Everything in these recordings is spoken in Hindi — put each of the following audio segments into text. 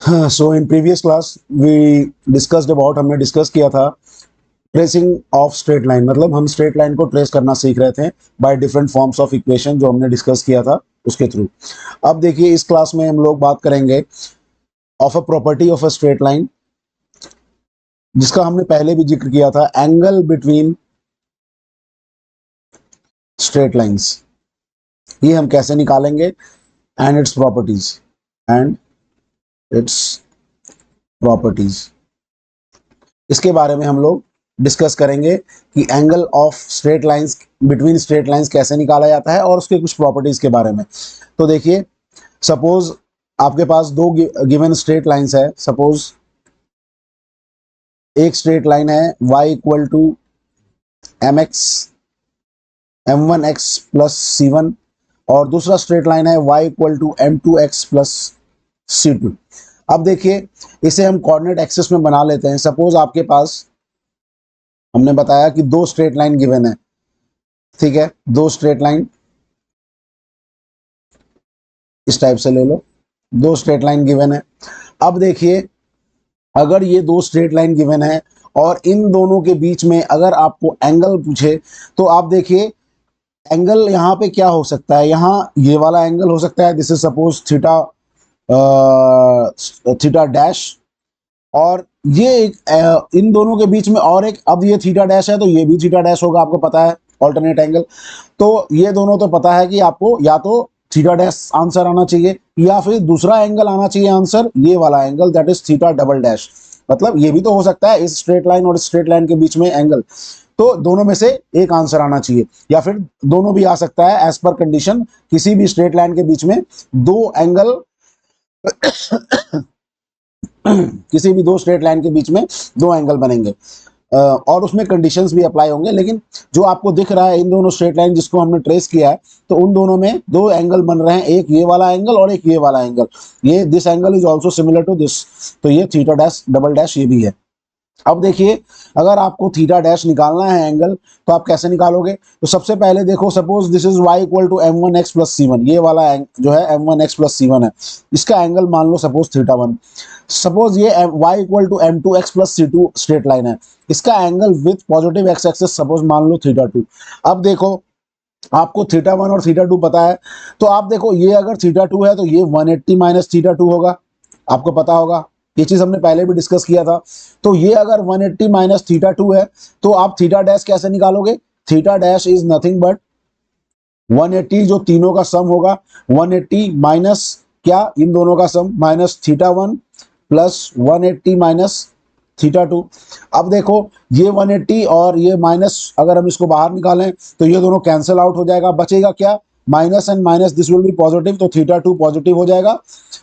So in previous class we discussed about, हमने डिस्कस किया था ट्रेसिंग ऑफ स्ट्रेट लाइन, मतलब हम स्ट्रेट लाइन को ट्रेस करना सीख रहे थे by different forms of equation जो हमने डिस्कस किया था उसके थ्रू। अब देखिए इस क्लास में हम लोग बात करेंगे of a property of a straight line, जिसका हमने पहले भी जिक्र किया था, एंगल बिटवीन स्ट्रेट लाइंस। ये हम कैसे निकालेंगे and its properties, and its properties, इसके बारे में हम लोग डिस्कस करेंगे कि angle of straight lines between straight lines कैसे निकाला जाता है और उसके कुछ प्रॉपर्टीज के बारे में। तो देखिए, सपोज आपके पास दो गिवन स्ट्रेट लाइंस है। सपोज एक स्ट्रेट लाइन है y equal to M X m1x plus c1 और दूसरा स्ट्रेट लाइन है y equal to m2x plus c2। अब देखिए इसे हम कोऑर्डिनेट एक्सिस में बना लेते हैं। सपोज आपके पास, हमने बताया कि दो स्ट्रेट लाइन गिवन है, ठीक है, दो स्ट्रेट लाइन इस टाइप से ले लो, दो स्ट्रेट लाइन गिवन है। अब देखिए अगर ये दो स्ट्रेट लाइन गिवन है और इन दोनों के बीच में अगर आपको एंगल पूछे तो आप देखिए एंगल यहाँ पे क्या हो सकता है, यहाँ ये वाला एंगल हो सकता है, this is suppose theta, theta dash, और ये एक इन दोनों के बीच में और एक, अब ये थीटा डैश है तो ये भी थीटा डैश होगा, आपको पता है ऑल्टरनेट एंगल। तो ये दोनों तो पता है कि आपको या तो थीटा डैश आंसर आना चाहिए या फिर दूसरा एंगल आना चाहिए आंसर, ये वाला angle, that is theta double dash. मतलब ये भी तो हो सकता है इस स्ट्रेट लाइन और स्ट्रेट लाइन के बीच में एंगल, तो दोनों में से एक आंसर आना चाहिए, या फिर दोनों भी आ सकता है एज पर कंडीशन। किसी भी स्ट्रेट लाइन के बीच में दो एंगल किसी भी दो स्ट्रेट लाइन के बीच में दो एंगल बनेंगे और उसमें कंडीशंस भी अप्लाई होंगे। लेकिन जो आपको दिख रहा है इन दोनों स्ट्रेट लाइन जिसको हमने ट्रेस किया है, तो उन दोनों में दो एंगल बन रहे हैं, एक ये वाला एंगल और एक ये वाला एंगल। ये this angle is also similar to this, तो ये थीटा डैश डबल डैश ये भी है। अब देखिए अगर आपको थीटा डैश निकालना है एंगल, तो आप कैसे निकालोगे? तो सबसे पहले देखो, suppose this is y equal to m1x plus c1, ये वाला जो है m1x प्लस c1 है, इसका एंगल मान लो सपोज थीटा 1। सपोज ये y equal to m2x plus c2 straight line है, इसका angle with positive x axis suppose मान लो थीटा 2। अब देखो आपको थीटा 1 और थीटा 2 पता है, तो आप देखो ये अगर थीटा 2 है तो ये 180 माइनस थीटा 2 होगा, आपको पता होगा, ये चीज हमने पहले भी डिस्कस किया था। तो ये अगर 180 माइनस थीटा 2 है तो आप थीटा डैश कैसे निकालोगे? Theta dash is nothing but 180 जो तीनों का सम होगा, 180 माइनस क्या, इन दोनों का sum, minus theta 1 plus 180 minus theta 2। अब देखो ये 180 और ये माइनस, अगर हम इसको बाहर निकालें तो ये दोनों कैंसिल आउट हो जाएगा, बचेगा क्या, minus and minus this will be positive, तो थीटा 2 पॉजिटिव हो जाएगा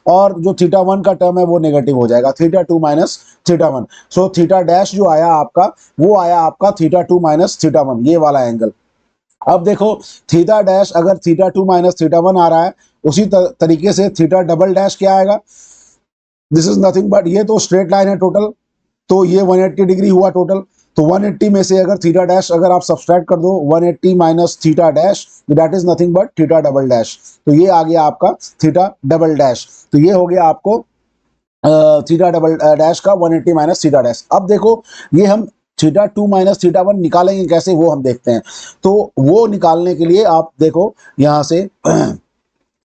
और जो थीटा 1 का टर्म है वो नेगेटिव हो जाएगा, theta 2 minus theta 1। So theta dash जो आया आपका, वो आया आपका थीटा 2 माइनस थीटा 1, ये वाला एंगल। अब देखो थीटा डैश अगर थीटा 2 माइनस थीटा 1 आ रहा है, उसी तरीके से थीटा डबल डैश क्या आएगा, दिस इज नथिंग बट, ये तो स्ट्रेट लाइन है टोटल, तो ये 180 डिग्री हुआ टोटल, तो 180 में से अगर थीटा डैश अगर आप सब्सट्रैक्ट कर दो 180 minus theta dash, that is nothing but theta double dash, तो ये आ गया आपका थीटा डबल डैश। तो ये हो गया आपको थीटा डबल डैश का 180 माइनस थीटा डैश। अब देखो ये हम थीटा 2 माइनस थीटा 1 निकालेंगे कैसे, वो हम देखते हैं। तो वो निकालने के लिए आप देखो यहाँ से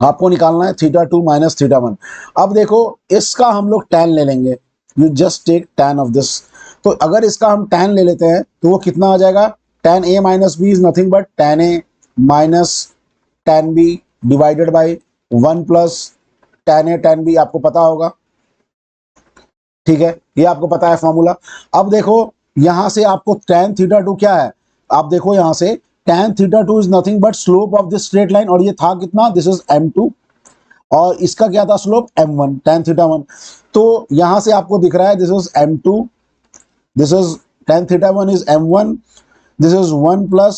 आपको निकालना है थीटा 2 माइनस थीटा 1। अब देखो इसका हम लोग टैन ले लेंगे, you just take tan of this. तो अगर इसका हम टैन ले लेते हैं तो वो कितना आ जाएगा, tan A minus B is nothing but tan A minus tan B divided by 1 plus tan A tan B, आपको पता होगा, ठीक है, ये आपको पता है फॉर्मूला। अब देखो यहां से आपको टैन थीटा 2 क्या है, आप देखो यहां से tan theta 2 is nothing but slope of this straight line, और ये था कितना, दिस इज m2 और इसका क्या था स्लोप m1, टैन थीटा 1। तो यहां से आपको दिख रहा है this is m2, this is tan theta 1 is m1, this is 1 plus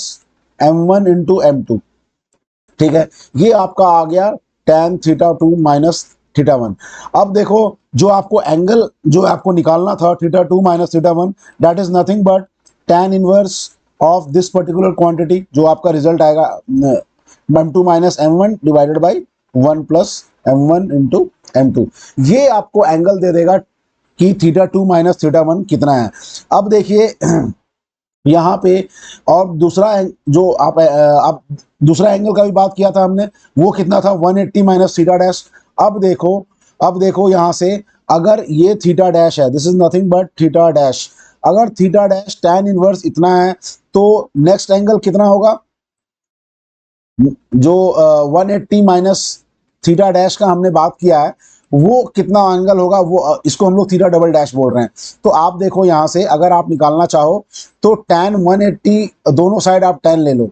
m1 into m2, ठीक है, ये आपका आ गया टैन थीटा 2 माइनस थीटा 1। अब देखो जो आपको एंगल जो आपको निकालना था theta 2 minus theta 1, that is nothing but tan inverse of this particular quantity, जो आपका रिजल्ट आएगा m2 minus m1 divided by 1 plus m1 into m2, ये आपको एंगल दे देगा कि θ2 माइनस θ1 कितना है। अब देखिए यहाँ पे, और दूसरा जो आप दूसरा एंगल का भी बात किया था हमने, वो कितना था 180 माइनस थीटा डैश। अब देखो यहाँ से, अगर ये थीटा डैश है, this is nothing but theta dash, अगर थीटा डैश tan इनवर्स इतना है तो नेक्स्ट एंगल कितना होगा, जो 180 माइनस थीटा डैश का हमने बात किया है वो कितना एंगल होगा, वो इसको हम लोग थीटा डबल डैश बोल रहे हैं। तो आप देखो यहाँ से अगर आप निकालना चाहो तो tan 180, दोनों साइड आप tan ले लो,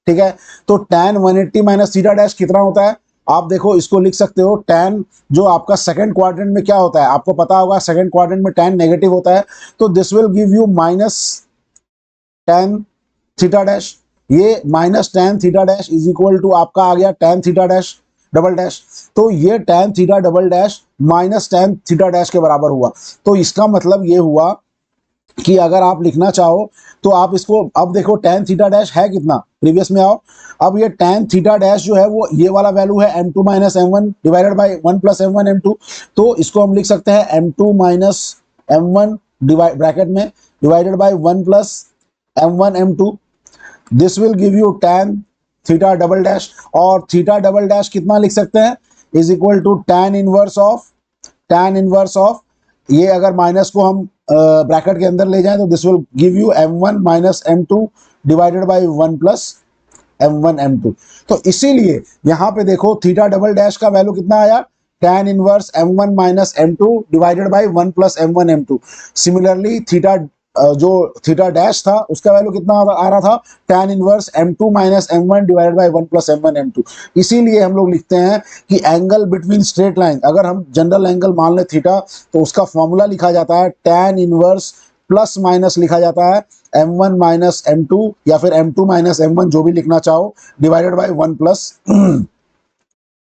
ठीक है। तो tan 180 माइनस थीटा डैश कितना होता है, आप देखो इसको लिख सकते हो tan, जो आपका सेकंड क्वाड्रेंट में क्या होता है आपको पता होगा, सेकंड क्वाड्रेंट में tan नेगेटिव होता है, तो this will give you minus tan theta dash. ये minus tan theta dash is equal to आपका आ गया tan theta dash double dash. तो ये tan theta double dash minus tan theta dash के बराबर हुआ। तो इसका मतलब ये हुआ कि अगर आप लिखना चाहो तो आप इसको, अब देखो tan थीटा डैश है कितना, प्रीवियस में आओ, अब ये tan थीटा डैश जो है वो ये वाला वैल्यू है m2 minus m1 divided by 1 plus m1 m2। तो इसको हम लिख सकते हैं m2 माइनस m1 ब्रैकेट में divided by 1 plus m1 m2, this will give you tan theta double dash. और थीटा डबल डैश कितना लिख सकते हैं, is equal to tan inverse of, ये अगर माइनस को हम ब्रैकेट के अंदर ले जाएं तो this will give you m1 minus m2 divided by 1 plus m1 m2। तो इसीलिए यहाँ पे देखो थीटा डबल डैश का वैल्यू कितना आया, tan inverse m1 minus m2 divided by 1 plus m1 m2। Similarly theta जो थीटा डैश था उसका वैल्यू कितना आ रहा था, tan inverse m2 minus m1 divided by 1 plus m1 m2। इसीलिए हम लोग लिखते हैं कि एंगल बिटवीन स्ट्रेट लाइन, अगर हम जनरल एंगल मान लें थीटा, तो उसका फॉर्मूला लिखा जाता है tan इनवर्स प्लस माइनस लिखा जाता है m1 माइनस m2 या फिर m2 माइनस m1 जो भी लिखना चाहो divided by 1 plus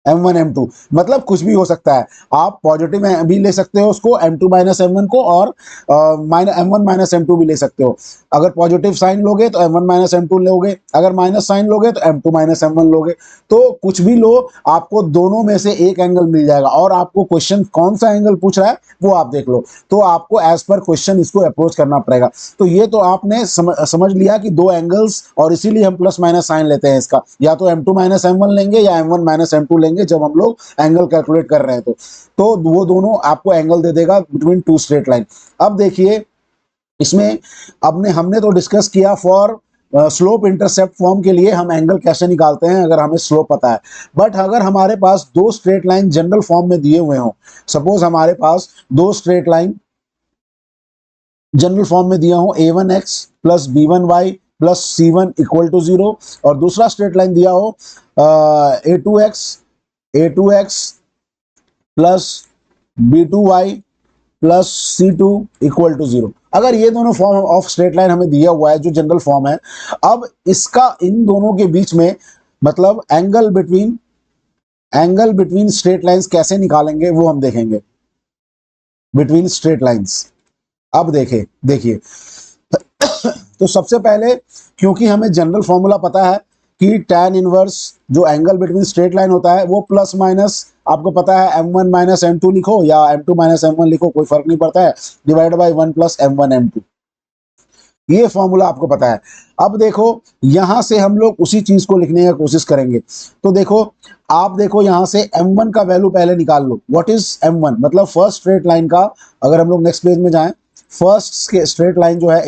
m1 m2, मतलब कुछ भी हो सकता है। आप पॉजिटिव भी ले सकते हो उसको m2 माइनस m1 को, और m1 माइनस m2 भी ले सकते हो। अगर पॉजिटिव साइन लोगे तो m1 माइनस m2 लोगे, अगर माइनस साइन लोगे तो m2 माइनस m1 लोगे। तो कुछ भी लो, आपको दोनों में से एक एंगल मिल जाएगा। और आपको क्वेश्चन कौन सा एंगल पूछ रहा है वो आप देख लो, तो आपको एज पर क्वेश्चन इसको अप्रोच करना पड़ेगा। तो ये तो आपने समझ लिया कि दो एंगल्स, और इसीलिए हम प्लस माइनस साइन लेते हैं इसका, या तो m2 माइनस m1 लेंगे या m1 माइनस m2 लेंगे जब हम लोग एंगल कैलकुलेट कर रहे हैं। तो वो दोनों आपको एंगल दे देगा बिटवीन टू स्ट्रेट लाइन। अब देखिए इसमें हमने तो डिस्कस किया फॉर स्लोप इंटरसेप्ट फॉर्म के लिए हम एंगल कैसे निकालते हैं अगर हमें स्लोप पता है। बट अगर हमारे पास दो स्ट्रेट लाइन जनरल फॉर्म में दिए हुए हों, सपोज हमारे पास दो स्ट्रेट लाइन जनरल फॉर्म में दिया हो a1x plus b1y plus c1 equal to 0, और दूसरा स्ट्रेट लाइन दिया हो a2x plus b2y plus c2 equal to 0। अगर ये दोनों फॉर्म ऑफ स्ट्रेट लाइन हमें दिया हुआ है जो जनरल फॉर्म है, अब इसका इन दोनों के बीच में मतलब एंगल बिटवीन स्ट्रेट लाइंस कैसे निकालेंगे वो हम देखेंगे, बिटवीन स्ट्रेट लाइंस। अब देखिए तो सबसे पहले, क्योंकि हमें जनरल फॉर्मूला पता है कि tan इनवर्स जो एंगल बिटवीन स्ट्रेट लाइन होता है वो प्लस माइनस, आपको पता है m1 माइनस m2 लिखो या m2 माइनस m1 लिखो, कोई फर्क नहीं पड़ता है, divide by 1 plus m1 m2, ये फॉर्मूला आपको पता है। अब देखो यहां से हम लोग उसी चीज को लिखने की कोशिश करेंगे। तो देखो आप देखो यहां से m1 का वैल्यू पहले निकाल लो। व्हाट इज m1, मतलब फर्स्ट स्ट्रेट लाइन का, अगर हम लोग नेक्स्ट पेज में जाएं, फर्स्ट स्ट्रेट लाइन जो है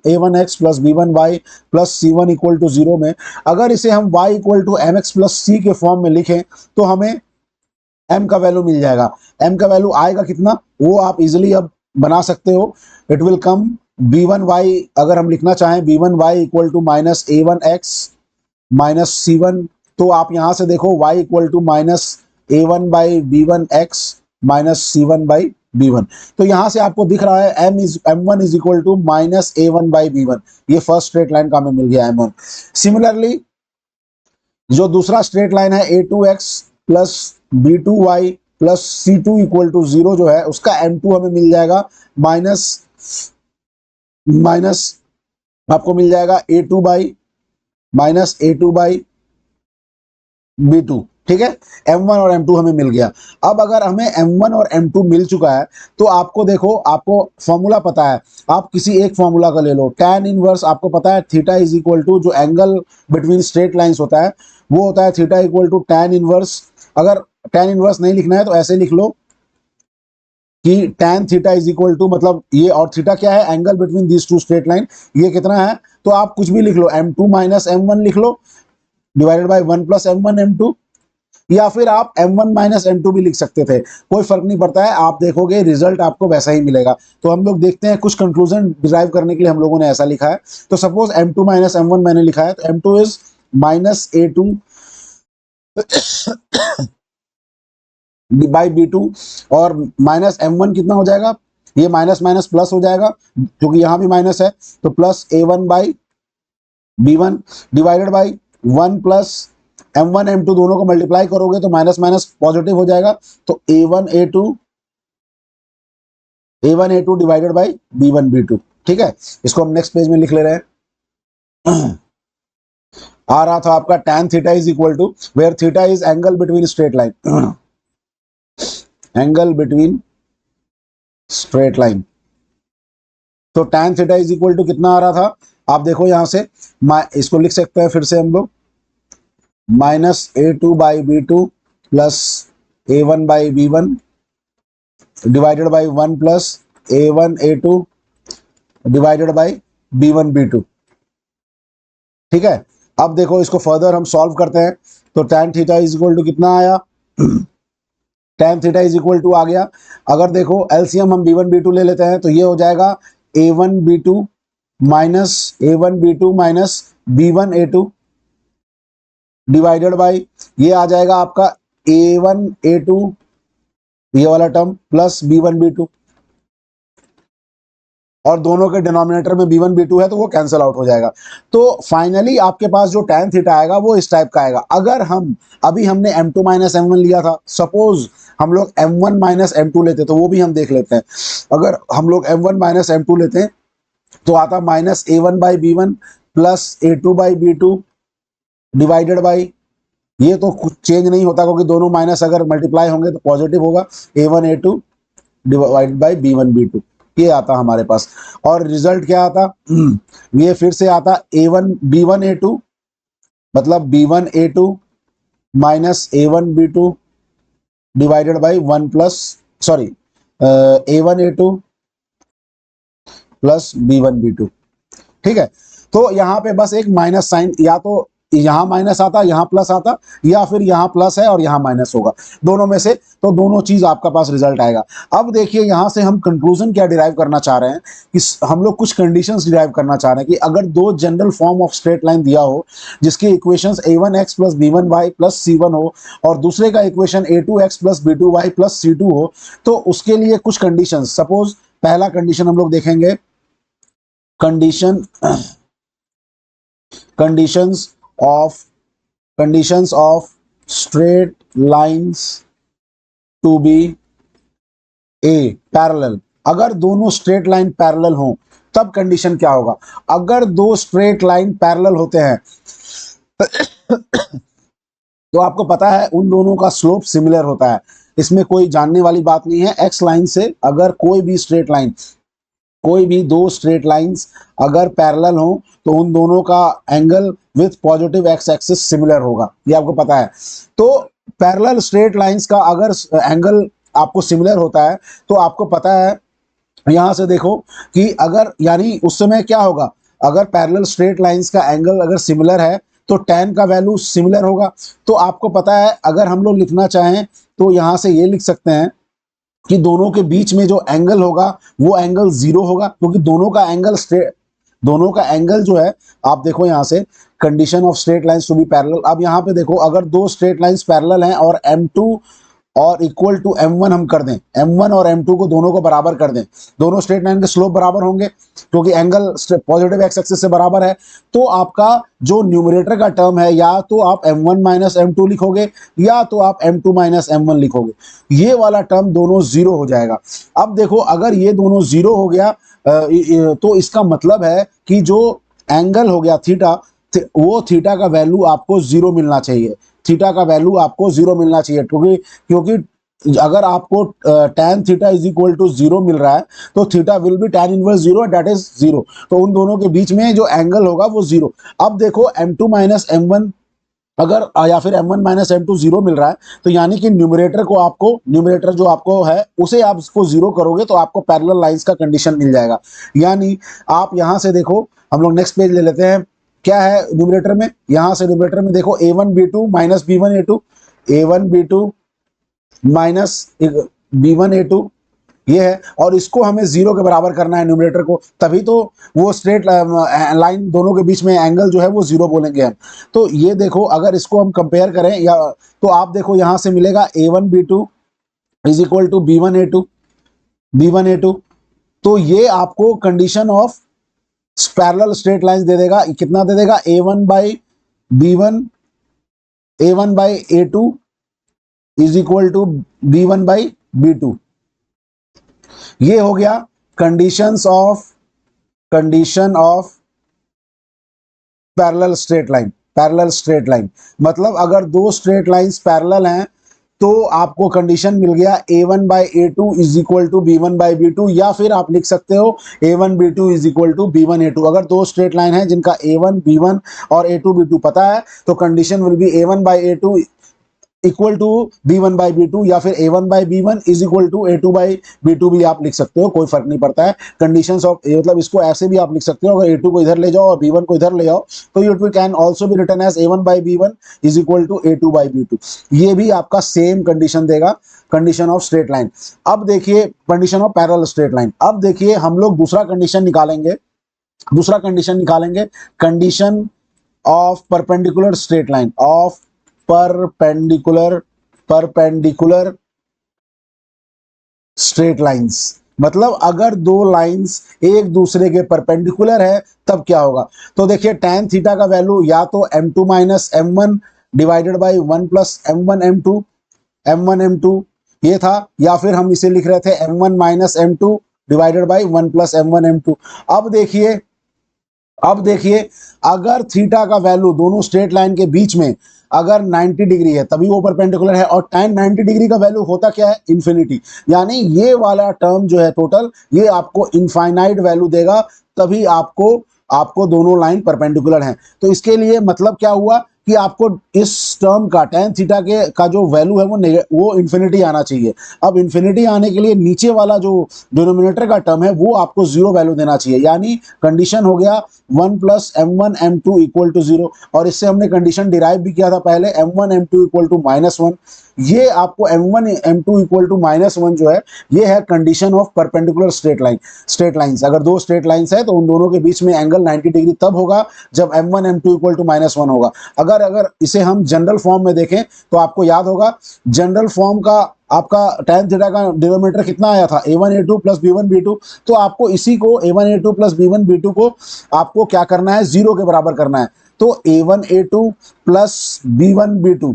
a1x plus b1y plus c1 equal to 0 में, अगर इसे हम y equal to mx plus c के फॉर्म में लिखें तो हमें m का वैल्यू मिल जाएगा। m का वैल्यू आएगा कितना वो आप इजिली अब बना सकते हो। इट विल कम b1y, अगर हम लिखना चाहें b1y equal to minus a1x minus c1, तो आप यहां से देखो y equal to minus a1 by b1x minus c1 by b1। तो यहां से आपको दिख रहा है m1 is equal to minus a1 by b1, ये फर्स्ट स्ट्रेट लाइन का हमें मिल गया m1। सिमिलरली जो दूसरा स्ट्रेट लाइन है a2x plus b2y plus c2 equal to 0 जो है, उसका m2 हमें मिल जाएगा माइनस आपको मिल जाएगा a2 बाई b2। ठीक है, M1 और M2 हमें मिल गया। अब अगर हमें M1 और M2 मिल चुका है तो आपको देखो, आपको फॉर्मूला पता है, आप किसी एक फॉर्मूला का ले लो। tan इनवर्स आपको पता है, थीटा इज इक्वल टू, जो एंगल बिटवीन स्ट्रेट लाइंस होता है वो होता है theta equal to tan inverse. अगर tan इनवर्स नहीं लिखना है तो ऐसे लिख लो कि tan theta is equal to, मतलब ये, और थीटा क्या है, angle between these two straight line, ये कितना है, तो आप कुछ भी लिख लो, M2 माइनस M1 लिख लो divided by 1 plus M1 M2, या फिर आप M1 माइनस M2 भी लिख सकते थे, कोई फर्क नहीं पड़ता है, आप देखोगे रिजल्ट आपको वैसा ही मिलेगा। तो हम लोग देखते हैं, कुछ कंक्लूजन डिराइव करने के लिए हम लोगों ने ऐसा लिखा है। तो सपोज M2 माइनस M1 मैंने लिखा है, तो M2 is minus A2 by B2, और माइनस M1 कितना हो जाएगा, ये माइनस माइनस प्लस हो जाएगा क्योंकि यहाँ भी माइनस है, तो plus A1 by B1 divided by 1 plus M1 M2 दोनों को मल्टीप्लाई करोगे तो माइनस माइनस पॉजिटिव हो जाएगा, तो A1 A2 divided by B1 B2। ठीक है, इसको हम नेक्स्ट पेज में लिख ले रहे हैं। आ रहा था आपका tan theta is equal to, where theta is angle between straight line, angle between straight line. तो tan theta is equal to कितना आ रहा था, आप देखो यहां से, इसको लिख सकते हैं फिर से हम लोग, minus A2 by B2 plus A1 by B1 divided by 1 plus A1 A2 divided by B1 B2। ठीक है, अब देखो इसको फर्दर हम सॉल्व करते हैं, तो tan theta is equal to कितना आया, tan theta is equal to आ गया, अगर देखो एलसीएम हम B1 B2 ले लेते हैं तो ये हो जाएगा A1 B2 minus A1 B2 minus B1 A2 divided by, ये आ जाएगा आपका A1 A2, ये वाला टर्म प्लस B1 B2, और दोनों के डिनोमिनेटर में B1 B2 है तो वो कैंसिल आउट हो जाएगा। तो फाइनली आपके पास जो tan थीटा आएगा वो इस टाइप का आएगा। अगर हम, अभी हमने M2 माइनस M1 लिया था, सपोज हम लोग M1 माइनस M2 लेते तो वो भी हम देख लेते हैं। अगर हम लोग M1 माइनस M2 लेते हैं तो आता minus A1 by B1 plus A2 by B2 divided by, ये तो कुछ चेंज नहीं होता क्योंकि दोनों माइनस अगर मल्टीप्लाई होंगे तो पॉजिटिव होगा, A1 A2 divided by B1 B2, ये आता हमारे पास। और रिजल्ट क्या आता, ये फिर से आता A1 B1 A2, मतलब B1 A2 minus A1 B2 divided by 1 plus, sorry, A1 A2 plus B1 B2। ठीक है, तो यहाँ पे बस एक माइनस साइन, या तो यहाँ माइनस आता, यहाँ प्लस आता, या फिर यहाँ प्लस है और यहाँ माइनस होगा, दोनों में से, तो दोनों चीज आपका पास रिजल्ट आएगा। अब देखिए यहाँ से हम कंक्लूजन क्या डिराइव करना चाह रहे हैं, कि हम लोग कुछ कंडीशंस डिराइव करना चाह रहे हैं कि अगर दो general form of straight line दिया हो जिसकी equations A1x plus B1y plus C1 हो, और दूसरे का equation A2x plus B2y plus C2 हो, तो उसके लिए कुछ कंडीशंस, सपोज पहला कंडीशन हम लोग देखेंगे, conditions of straight lines to be a parallel। अगर दोनों स्ट्रेट लाइन पैरेलल हो तब कंडीशन क्या होगा, अगर दो स्ट्रेट लाइन पैरेलल होते हैं तो आपको पता है उन दोनों का स्लोप सिमिलर होता है, इसमें कोई जानने वाली बात नहीं है। एक्स लाइन से अगर कोई भी स्ट्रेट लाइन, कोई भी दो स्ट्रेट लाइंस अगर पैरेलल हो तो उन दोनों का angle with positive x axis similar होगा, ये आपको पता है। तो पैरेलल स्ट्रेट लाइंस का अगर एंगल आपको सिमिलर होता है तो आपको पता है, यहां से देखो कि अगर, यानी उस समय क्या होगा, अगर पैरेलल स्ट्रेट लाइंस का एंगल अगर सिमिलर है तो tan का वैल्यू सिमिलर होगा। तो आपको पता है, अगर हम लोग लिखना चाहें तो यहां से ये लिख सकते हैं कि दोनों के बीच में जो एंगल होगा वो एंगल 0 होगा, क्योंकि दोनों का एंगल जो है, आप देखो यहां से condition of straight lines to be parallel. अब यहां पे देखो, अगर दो स्ट्रेट लाइंस पैरेलल हैं और M2 और इक्वल टू M1 हम कर दें, M1 और M2 को दोनों को बराबर कर दें, दोनों स्ट्रेट लाइन के स्लोप बराबर होंगे क्योंकि एंगल पॉजिटिव एक्स एक्सिस से बराबर है, तो आपका जो न्यूमरेटर का टर्म है, या तो आप M1 माइनस M2 लिखोगे या तो आप M2 माइनस M1 लिखोगे, ये वाला टर्म दोनों 0 हो जाएगा। अब देखो, अगर ये दोनों 0 हो गया तो इसका मतलब है कि जो एंगल हो गया थीटा, वो थीटा का वैल्यू आपको 0 मिलना चाहिए, थीटा का वैल्यू आपको 0 मिलना चाहिए, क्योंकि क्योंकि अगर आपको tan theta is equal to 0 मिल रहा है तो theta will be tan inverse 0, that is 0। तो उन दोनों के बीच में जो एंगल होगा वो 0। अब देखो m2 माइनस m1 अगर या फिर m1 माइनस m2 0 मिल रहा है, तो यानी कि न्यूमरेटर को आपको, न्यूमरेटर जो आपको है उसे आप इसको 0 करोगे तो आपको पैरेलल लाइंस का कंडीशन मिल जाएगा। यानी आप यहां से देखो, हम लोग नेक्स्ट पेज ले लेते हैं, क्या है न्यूमरेटर में, यहां से न्यूमरेटर में देखो a1 b2 minus b1 a2, a1 b2 minus b1 a2 ये है, और इसको हमें 0 के बराबर करना है न्यूमरेटर को, तभी तो वो स्ट्रेट लाइन दोनों के बीच में एंगल जो है वो 0 बोलेंगे हम। तो ये देखो, अगर इसको हम कंपेयर करें या तो आप देखो यहां से मिलेगा a1 b2 is equal to b1 a2। तो ये आपको condition of parallel straight lines दे देगा, कितना दे देगा, a1 by b1, a1 by a2 is equal to b1 by b2। ये हो गया condition of parallel straight line. Parallel straight line मतलब अगर दो स्ट्रेट लाइंस पैरेलल हैं तो आपको कंडीशन मिल गया a1 by a2 is equal to b1 by b2, या फिर आप लिख सकते हो a1 b2 is equal to b1 a2। अगर दो स्ट्रेट लाइन है जिनका a1 b1 और a2 b2 पता है तो condition will be a1 by a2 equal to b1 by b2, या फिर a1 by b1 is equal to a2 by b2 भी आप लिख सकते हो, कोई फर्क नहीं पड़ता है। कंडीशंस ऑफ, मतलब इसको ऐसे भी आप लिख सकते हो, अगर a2 को इधर ले जाओ और b1 को इधर ले आओ तो it can also be written as a1 by b1 is equal to a2 by b2। ये भी आपका सेम कंडीशन देगा, कंडीशन ऑफ स्ट्रेट लाइन। अब देखिए condition of parallel straight line. अब देखिए हम लोग दूसरा कंडीशन निकालेंगे, condition of perpendicular straight line, of perpendicular straight lines. मतलब अगर दो लाइंस एक दूसरे के परपेंडिकुलर है तब क्या होगा। तो देखिए tan थीटा का वैल्यू या तो m2 minus m1 divided by 1 plus m1 m2 ये था, या फिर हम इसे लिख रहे थे m1 minus m2 divided by 1 plus m1 m2। अब देखिए अगर थीटा का वैल्यू दोनों स्ट्रेट लाइन के बीच में अगर 90 डिग्री है तभी वो परपेंडिकुलर है, और tan 90 डिग्री का वैल्यू होता क्या है, इन्फिनिटी। यानी ये वाला टर्म जो है टोटल, ये आपको इनफाइनाइट वैल्यू देगा, तभी आपको दोनों लाइन परपेंडिकुलर हैं। तो इसके लिए मतलब क्या हुआ कि आपको इस टर्म का tan थीटा का जो वैल्यू है वो इन्फिनिटी आना चाहिए। अब इन्फिनिटी आने के लिए नीचे वाला जो डिनोमिनेटर का टर्म है वो आपको 0 वैल्यू देना चाहिए, यानी कंडीशन हो गया 1 plus m1 m2 equal to 0। और इससे हमने कंडीशन डिराइव भी किया था पहले, m1 m2 इक्वल टू -1। ये आपको m1 m2 इक्वल टू -1 जो है ये है condition of perpendicular straight lines. अगर दो स्ट्रेट लाइंस है तो उन दोनों के बीच में एंगल 90 डिग्री तब होगा जब m1 m2 इक्वल टू -1 होगा। अगर इसे हम जनरल फॉर्म में देखें तो आपको याद होगा जनरल फॉर्म का आपका tan थीटा का डिनोमिनेटर कितना आया था, a1 a2 plus b1 b2। तो आपको इसी को a1 a2 plus b1 b2 को आपको क्या करना है, 0 के बराबर करना है। तो a1 a2 plus b1 b2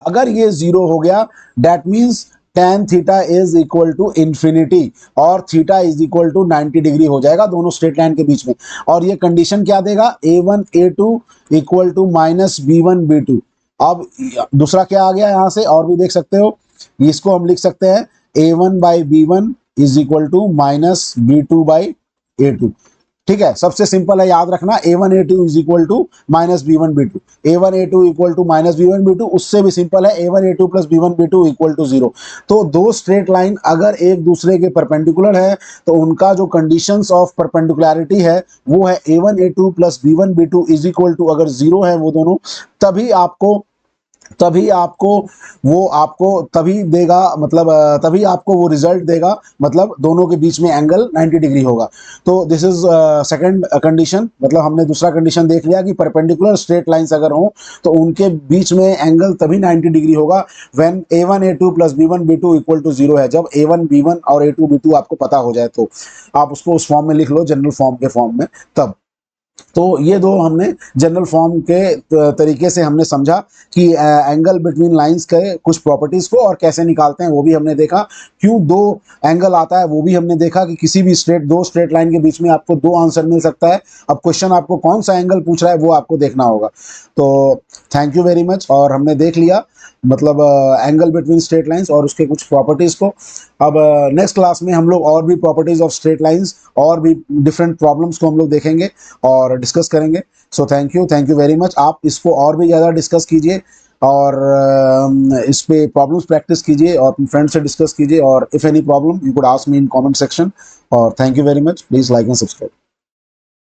अगर ये 0 हो गया that means tan theta is equal to infinity, और theta is equal to 90 degree हो जाएगा दोनों स्ट्रेट लाइन के बीच में। और ये कंडीशन क्या देगा, a1 a2 equal to minus b1 b2। अब दूसरा क्या आ गया यहाँ से, और भी देख सकते हो, इसको हम लिख सकते हैं a1 by b1 is equal to minus b2 by a2। ठीक है, सबसे सिंपल है याद रखना, a1 a2 is equal to minus b1 b2, a1 a2 equal to minus b1 b2। उससे भी सिंपल है a1 a2 plus b1 b2 equal to 0। तो दो स्ट्रेट लाइन अगर एक दूसरे के परपेंडिकुलर है तो उनका जो कंडीशंस ऑफ परपेंडिकुलरिटी है वो है a1 a2 plus b1 b2 is equal to, अगर 0 है वो दोनों, तभी आपको वो रिजल्ट देगा, मतलब दोनों के बीच में एंगल 90 डिग्री होगा। तो दिस इज सेकंड कंडीशन, मतलब हमने दूसरा कंडीशन देख लिया कि परपेंडिकुलर स्ट्रेट लाइंस अगर हो तो उनके बीच में एंगल तभी 90 डिग्री होगा when a1 a2 plus b1 b2 equal to 0 है। जब a1 b1 और a2 b2 आपको पता हो जाए तो आप उसको उस फॉर्म में लिख लो, जनरल फॉर्म के फॉर्म में। तब तो ये दो हमने जनरल फॉर्म के तरीके से हमने समझा कि एंगल बिटवीन लाइंस के कुछ प्रॉपर्टीज को और कैसे निकालते हैं वो भी हमने देखा। क्यों दो एंगल आता है वो भी हमने देखा कि किसी भी दो स्ट्रेट लाइन के बीच में आपको दो आंसर मिल सकता है। अब क्वेश्चन आपको कौन सा एंगल पूछ रहा है वो आपको देखना होगा। तो थैंक यू वेरी मच। और हमने देख लिया मतलब एंगल बिटवीन स्ट्रेट लाइंस और उसके कुछ प्रॉपर्टीज को। अब नेक्स्ट क्लास में हम लोग और भी प्रॉपर्टीज ऑफ स्ट्रेट लाइंस और भी डिफरेंट प्रॉब्लम्स को हम लोग देखेंगे और डिस्कस करेंगे। So thank you very much. आप इसको और भी ज़्यादा डिस्कस कीजिए और इस पे प्रॉब्लम्स प्रैक्टिस कीजिए और अपने फ्रेंड से डिस्कस कीजिए और if any problem you could ask me in comment section. और thank you very much. Please like and subscribe.